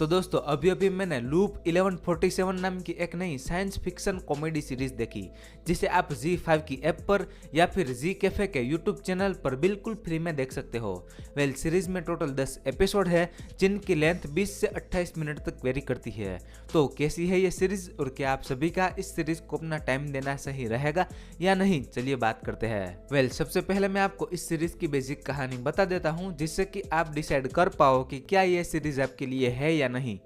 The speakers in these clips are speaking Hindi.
तो दोस्तों अभी अभी मैंने लूप 1147 नाम की एक नई साइंस फिक्शन कॉमेडी सीरीज देखी, जिसे आप Z5 की ऐप पर या फिर जी कैफे के यूट्यूब चैनल पर बिल्कुल फ्री में देख सकते हो। सीरीज में टोटल 10 एपिसोड है, जिनकी लेंथ 20 से 28 मिनट तक वेरी करती है। तो कैसी है ये सीरीज और क्या आप सभी का इस सीरीज को अपना टाइम देना सही रहेगा या नहीं, चलिए बात करते हैं। सबसे पहले मैं आपको इस सीरीज की बेसिक कहानी बता देता हूँ, जिससे कि आप डिसाइड कर पाओ कि क्या ये सीरीज आपके लिए है या नहीं।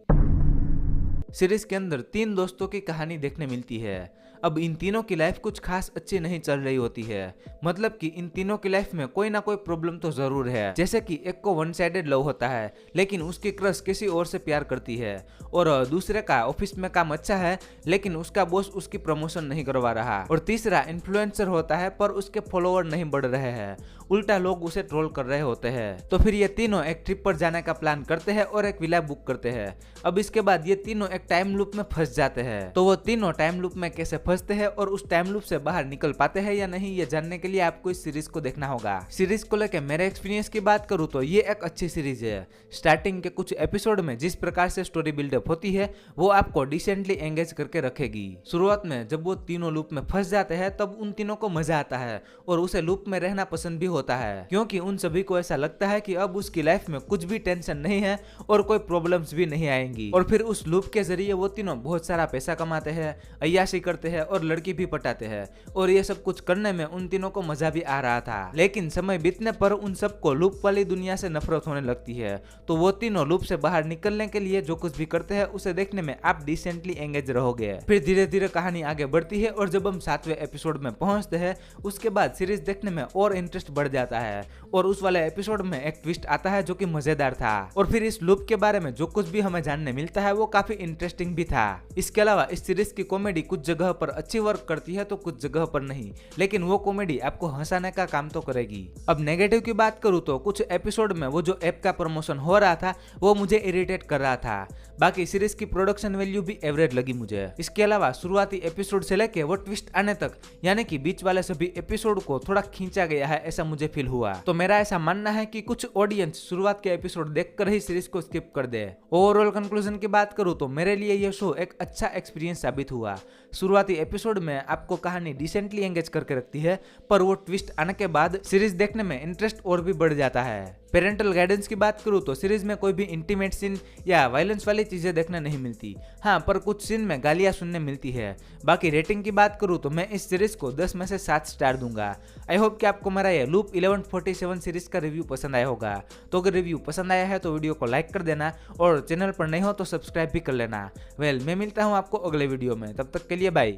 सीरीज के अंदर 3 दोस्तों की कहानी देखने मिलती है। अब इन तीनों की लाइफ कुछ खास अच्छी नहीं चल रही होती है, मतलब कि इन तीनों की लाइफ में कोई ना कोई प्रॉब्लम तो जरूर है। जैसे कि एक को वन साइडेड लव होता है, लेकिन उसकी क्रश किसी और से प्यार करती है, और दूसरे का ऑफिस में काम अच्छा है, लेकिन उसका बॉस उसकी प्रमोशन नहीं करवा रहा, और तीसरा इन्फ्लुएंसर होता है पर उसके फॉलोअर नहीं बढ़ रहे हैं, उल्टा लोग उसे ट्रोल कर रहे होते हैं। तो फिर ये तीनों एक ट्रिप पर जाने का प्लान करते हैं और एक विला बुक करते हैं। अब इसके बाद ये तीनों एक टाइम लूप में फंस जाते हैं। तो वो तीनों टाइम लूप में कैसे फंसते हैं और उस टाइम लूप से बाहर निकल पाते हैं या नहीं, ये जानने के लिए आपको इस सीरीज को देखना होगा। सीरीज को लेकर मेरे एक्सपीरियंस की बात करूँ तो ये एक अच्छी सीरीज है। स्टार्टिंग के कुछ एपिसोड में जिस प्रकार से स्टोरी बिल्डअप होती है वो आपको डिसेंटली एंगेज करके रखेगी। शुरुआत में जब वो तीनों लूप में फंस जाते हैं तब उन तीनों को मजा आता है और उसे लूप में रहना पसंद भी होता है, क्योंकि उन सभी को ऐसा लगता है कि अब उसकी लाइफ में कुछ भी टेंशन नहीं है और कोई प्रॉब्लम्स भी नहीं आएंगी। और फिर उस लूप के जरिए वो तीनों बहुत सारा पैसा कमाते हैं, अय्याशी करते हैं और लड़की भी पटाते हैं, और ये सब कुछ करने में उन तीनों को मजा भी आ रहा था। लेकिन समय बीतने पर उन सबको लूप वाली दुनिया से नफरत होने लगती है, तो वो तीनों लूप से बाहर निकलने के लिए जो कुछ भी करते हैं उसे देखने में आप डिसेंटली एंगेज रहोगे। फिर धीरे धीरे कहानी आगे बढ़ती है और जब हम 7वें एपिसोड में पहुंचते हैं उसके बाद सीरीज देखने में और इंटरेस्ट बढ़ जाता है, और उस वाले एपिसोड में एक ट्विस्ट आता है जो कि मजेदार था। और फिर इस लूप के बारे में जो कुछ भी हमें जानने मिलता है वो काफी इंटरेस्टिंग भी था। इसके अलावा इस सीरीज की कॉमेडी कुछ जगह पर अच्छी वर्क करती है तो कुछ जगह पर नहीं, लेकिन वो कॉमेडी आपको हंसाने का काम तो करेगी। अब नेगेटिव की बात करूँ तो कुछ एपिसोड में वो जो ऐप का प्रमोशन हो रहा था वो मुझे इरिटेट कर रहा था। बाकी सीरीज की प्रोडक्शन वैल्यू भी एवरेज लगी मुझे। इसके अलावा शुरुआती एपिसोड से लेके वो ट्विस्ट आने तक, यानी कि बीच वाले सभी एपिसोड को थोड़ा खींचा गया है, ऐसा मुझे फील हुआ। तो मेरा ऐसा मानना है कि कुछ ऑडियंस शुरुआत के एपिसोड देखकर ही सीरीज को स्किप कर दे। ओवरऑल कंक्लूजन की बात करूँ तो मेरे लिए यह शो एक अच्छा एक्सपीरियंस साबित हुआ। शुरुआती एपिसोड में आपको कहानी डिसेंटली एंगेज करके रखती है, पर वो ट्विस्ट आने के बाद सीरीज देखने में इंटरेस्ट और भी बढ़ जाता है। पेरेंटल गाइडेंस की बात करूँ तो सीरीज में कोई भी इंटीमेट सीन या वायलेंस वाली चीजें देखने नहीं मिलती, हाँ पर कुछ सीन में गालियां सुनने मिलती है। बाकी रेटिंग की बात करूँ तो मैं इस सीरीज को 10 में से 7 स्टार दूंगा। आई होप कि आपको मेरा ये लूप 1147 सीरीज का रिव्यू पसंद आया होगा। तो अगर रिव्यू पसंद आया है तो वीडियो को लाइक कर देना, और चैनल पर नहीं हो तो सब्सक्राइब भी कर लेना। मैं मिलता हूँ आपको अगले वीडियो में, तब तक के लिए बाय।